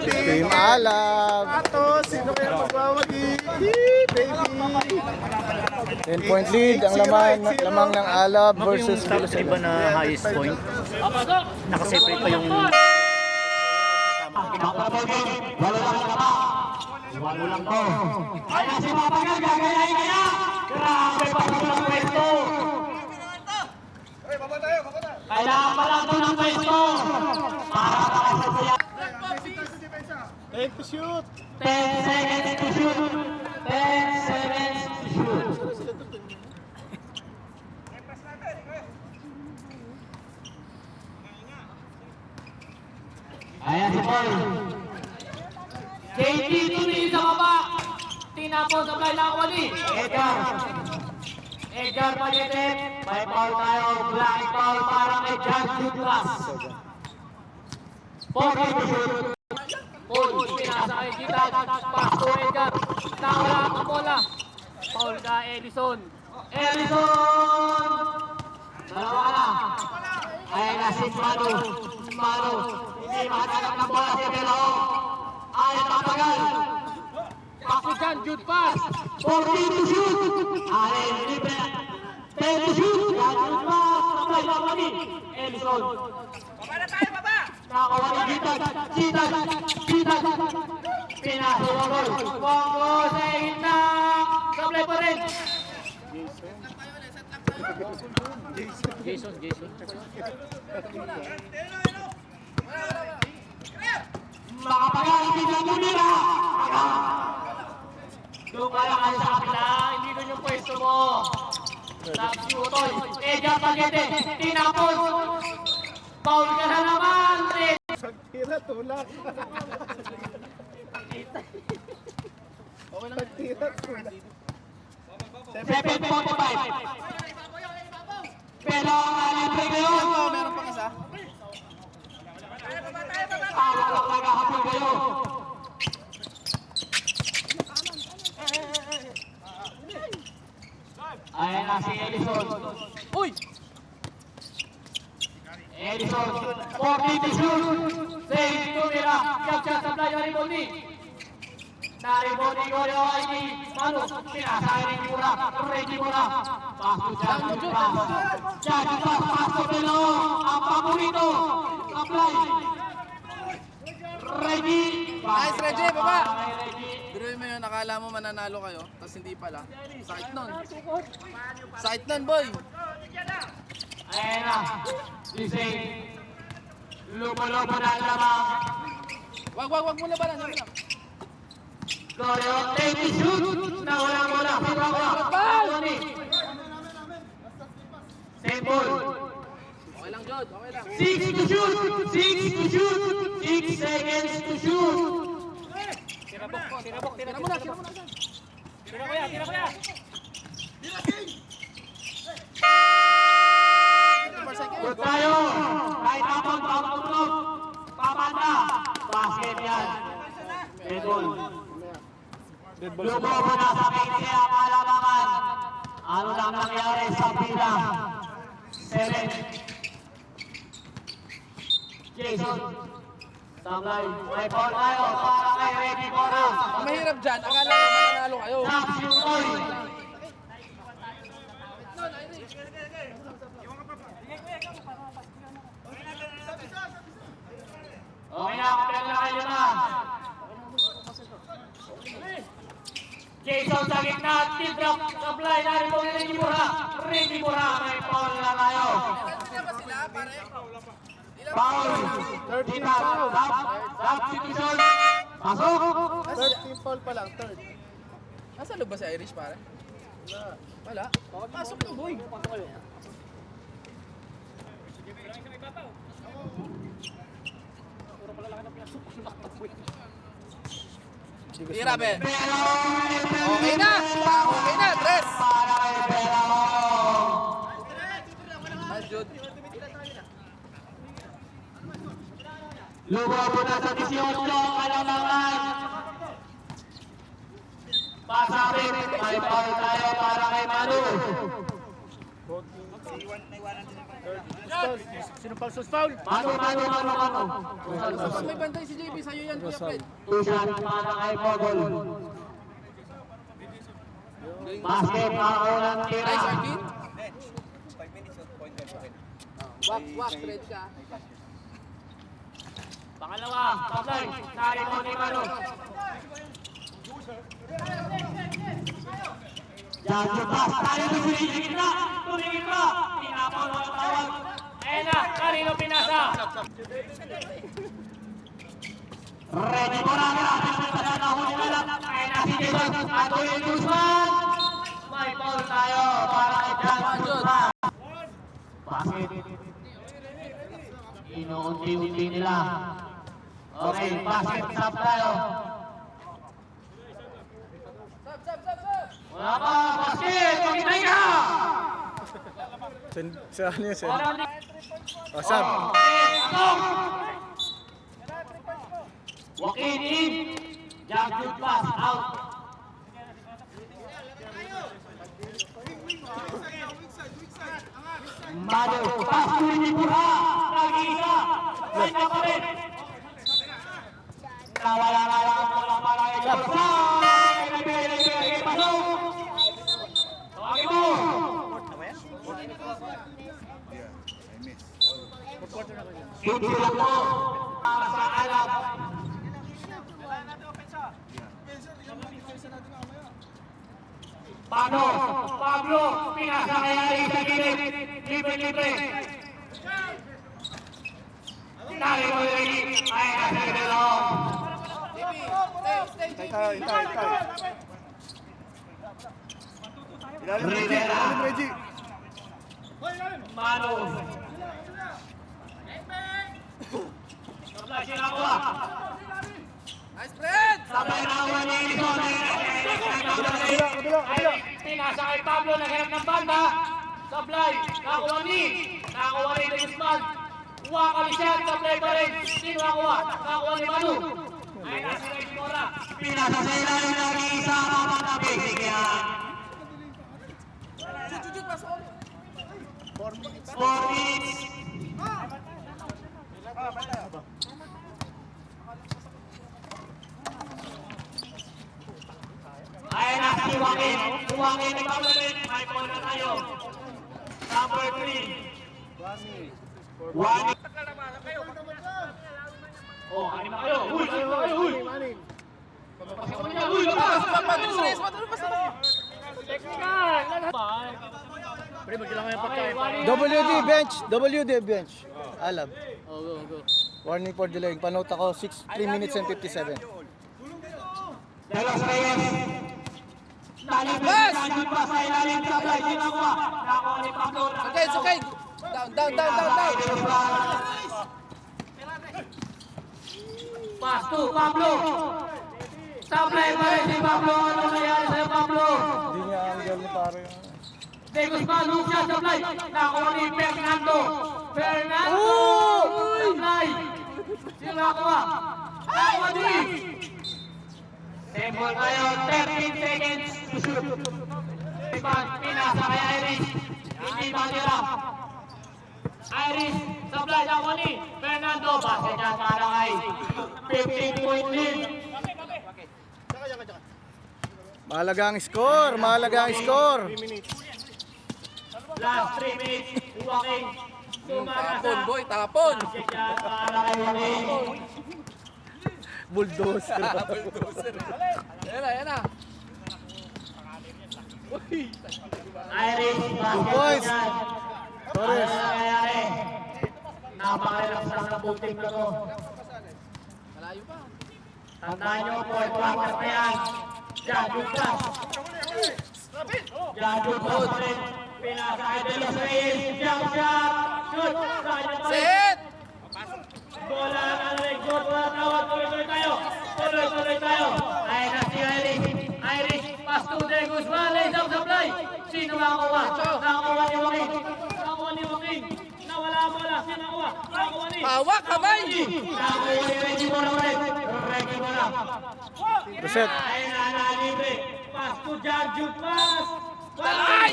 Team Alab. Ato, sino kaya magwawagi? Baby. 10-point lead ang lamang ng Alab versus Tapos iba na highest point. Nakaseparate pa yung... Walo lang to. Kaya si Mapagal, gagayahin kaya. Grabe pa ito ng pwesto. Kailangan pa lang ito ng pwesto. Para makasasaya. 10 to shoot. 10 seconds to shoot. 10 seconds to shoot. Ayan si Paul. JT tumingin sa baba. Tinapos ang kailangan wali. Edgar Pañete. May foul tayo. Black foul para kay John Douglas. 40 to shoot. Paul, pinasa kay Gita. Pass to Edgar. Nawala ang bola. Paul ka Edison. Edison! Dalawa na. Ayan na si Mano. Hindi makatanap ng bola si Belo. Ay, Mapagal. Paksikan, good pass. 14 to shoot. Ay, libre. 10 to shoot. Yan, good pass. Sabay lang kami. Edison. Baba na tayo, baba. Nakawali Gitag. Pinasa yung gol. Bongo sa gitna. Sablay pa rin. Jason. Makapagal, biglang munira. Doon ka lang kayo sa kapila. Hindi doon yung pwesto mo. Sabi si Utoy. Edgar Pañete. Tinapos. Paul ka na naman. Pagtira, tulak. Pagtira, tulak. 7.45. Pero ang libre ngayon. Meron pang isa. Tawag lang nagahapon kayo. Ayan na si Edison. Uy! Edison, 40 to shoot. Save tumira. Kapsya sa playa rin mo ni. Nariboni ko yung ID. Mano, sinasaya rin muna. Ready mo na. Paso dyan. Dyan, paso Belo. Ang paborito. Apply. Ready. Nice, Reggie, baba. Ready. Biruin mo yun, nakala mo mananalo kayo, tapos hindi pala. Sakit nun. Sakit nun, boy. Ayan na. Lisay. Lupo-lupo na ang lamang. Wag muna ba lang. Goryo, take the shoot. Nawala mo na. Tony. Simple. Okay lang, Jod. Okay lang. 6 to shoot. 6 seconds to shoot. Tira muna. Tira ko ya. Good tayo. Kahit tapon, papatulog. Papanda. Basket yan. Edol. Lumobo na sa pinti ang kalamangan. Ano lang nangyari sa pila? 7. Jason. Sablay. May ball tayo para kay Reggie Cora. Ang mahirap dyan, akala mo mananalo kayo. Snaps yung boy. Okay na, kapag na kayo na. Jason sa gitna, tip-drop, supply na rin po ni Reggie Mura. May foul na tayo. Foul. 13 foul. Substitution. Pasok. Third team foul pa lang, third. Nasa loob ba si Irish, pare? Wala. Pasok na, boy. Tira, Ben. Okay na. Okay na, Tres. Para kay Belo. Nice, Jod. Lumobo na sa 18 ang kalamangan. Pasapit, may foul tayo para kay Manu. Sino pang foul? Mano. Tapos may bantay si JB, sa'yo yan, Kuya Fred. Tusan para kay Mogol. Basket para ulang tira. Nice, Arvin. Wak, ready ka. Pangalawa, Pablay. Narito ni Mano. Yan yung pass. Tayo tumingin ka. Pinapon ang tawag. Ayan na, kanino pinasa? Ready mo na nga. Nahuli na lang. Ayan na si Jason. Atuloy Guzman. May ball tayo para kay John Guzman. Basket. Inuunti-unti nila. Okay, basket stop tayo. Wala ka, basket! Pagkitay ka! Sa ano yun, Sen? Parang di... O, Sab. Stop! Joaquin in. Jump good pass, out. Mado, pass to Inipura. Nag-isa. Right na pa rin. Nawala para kay Josay. Nagbigay, pasok. Tawagin mo. Hindi lang mo. Para sa alap. Pablo, pinasa kay Ari sa gilid. Libre. Tari mo yung ay nasa gilid. Stay. Rivera. Mano. Sabay sinakuha. Nice, Fred! Sabay nakuha ni Edison. Ay, pinasa kay Pablo, naghanap ng banda. Sablay, nakuha ni Guzman. Wakali siya, sablay pa rin. Sino nakuha? Nakuha ni Manu. Ay, nasa kay Mora. Pinasa sa ilalim ng isa kapag nabisig yan. Shoot, pasok. 4 minutes. Ayan na si Joaquin. Joaquin ni Pablo rin. May ball na tayo. Number 3. One. Oh, anim na kayo. Uy! Pasok mo niya. Uy! Labas! Technical! Pre, magkailangan yung pagkain. WD bench. Alab. Go. Warning for delaying. Panote ako 3 minutes and 57. Delos Reyes. Talibas! Talibas pa sa ilalim sa fly. Sinakuha. Nakuha ni Pablo. It's okay. Down. Pass to Pablo. Sablay pa rin si Pablo. Ano nangyari sa'yo, Pablo? Hindi niya angle ni pare. De Guzman, hook siya, sablay. Nakuha ni Fernando. Sablay. Sino nakuha? Nakuha ni. Temple tayo, 13 seconds to shoot. Pinasa kay Iris. Hindi matira. Iris, sablay nakuha ni Fernando. Basket niya para kay 15-point lead. Mahalaga ang score. Last 3 minutes, Joaquin. Tapon, boy, tapon. Basket niya para kay Joaquin. Bulldozer. Yan na. Iris, basket points. niya. Torres. Ano nangyayari? Napakalaks lang ng buting na to. Malayo pa. Tandaan nyo, point quarter na yan. John Lucas. Pinasa kay De Los Reyes. Jump shot. Shoot. Kanya pa rin. Set! Bola na rin. Good. Wala tawag. Tuloy tayo. Ay na si Iris. Pass to De Guzman. Lays out supply. Sino nakakuha? Nakakuha ni Joaquin. Nawala ang bola. Sino nakakuha? Nakakuha ni. Hawak, kamay! Nakakuha ni Reggie Mora ulit. Reggie Mora. Reset. Ay na libre. Pass to John Jude pass. Ay!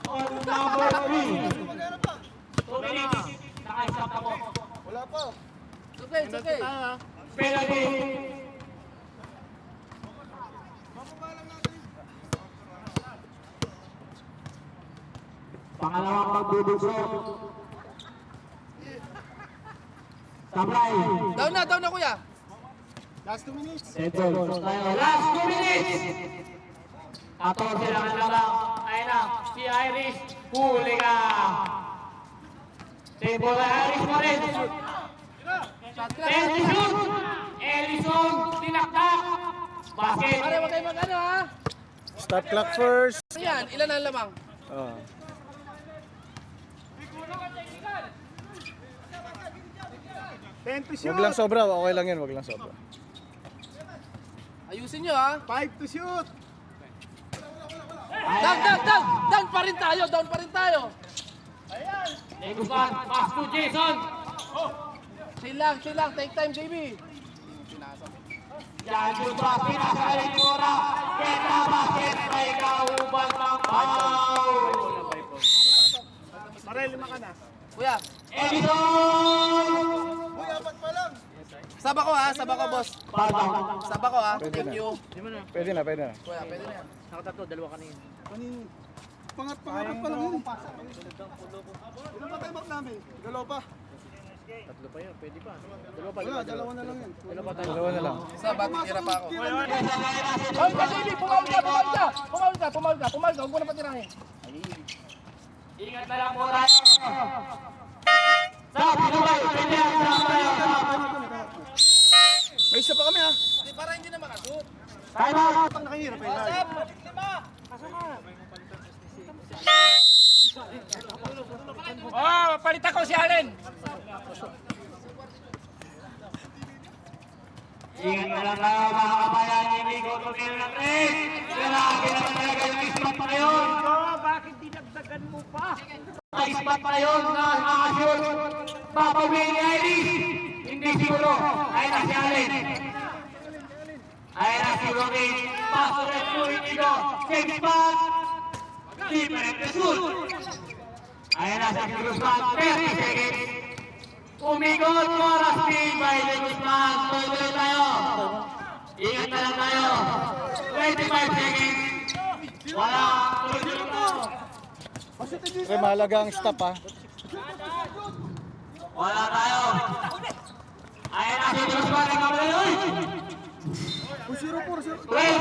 On number 3. 2 minutes. Naka-stop ako. Wala pa. It's okay, it's okay. Penalty. Pangalawang pagbubugsok. Sablay. Down na kuya. Last 2 minutes. Settle. Last 2 minutes. 14 lang ang labang. Ayun na, si Iris. Huli ka. Table na Iris mo rin. Shot clock. 10 shoot. Ellison, tinaktak. Basket. Pare, huwag kayo mag-ano ha. Stop clock first. Ayan, ilan ang lamang? Oh. 10 to shoot. Wag lang sobra, okay lang yan, wag lang sobra. Ayusin nyo ha. 5 to shoot. Down pa rin tayo. Negusan, pass to Jason. Chill lang. Take time, JB. Yan yung ba, pinakaling mura. Keta basket, may kauban ng foul. Pare, 5 ka na. Kuya, Ellison! Uy, 4 pa lang. saba ko boss. Baba. Saba ko ha. Pwede Thank na. you. Pwede na. Kuya, pwede na yan. Kanino? Pangat pa lang yun. Ilan pa tayo namin? Dalawa pa. Tatlo pa yun, pwede pa. Wala, dalawa na lang yan. Dalawa na lang. Isa, bati tira pa ako. Hoy, JB, pumaul ka. Huwag mo na patirahin. Ingat na lang po tayo. Sa Pinoy, pwede yan. May isa pa kami ha. Para hindi na makashoot. Time out. Ang nakahirap eh. Oh, palitan ko si Allen. Ingat na lang tayo mga kabayan. Hindi ko tumira ng 3. Lalaki na talaga yung ispat pa yun. Bakit dinagdagan mo pa? Ay, ispat pa yun na makashoot. Papawin ni Iris. Hindi siguro. Ayun na si Allen. Ayun na si Rocky. Paso rin po ito. Same spot. Different shoot. Ayun na si Guzman. 30 seconds. Umigot mo, Rusty, by the Guzman. Tuloy tayo. Ingat na lang tayo. 25 seconds. Wala. Tuloy tayo. Pre, mahalaga ang stop ha. Wala tayo. Ayun na si Guzman. Nagkabaloy. 12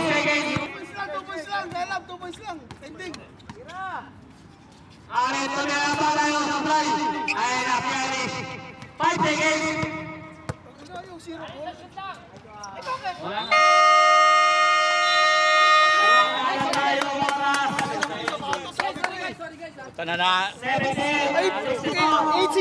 seconds. 2 points lang. Dalam, 2 points lang. Ending. Ito na lang ba tayo sa fly? Ayun na si Iris. 5 seconds. Wala yung 0 points. Wala na. Wala tayo oras. Sorry guys. Ito na na. 7 seconds.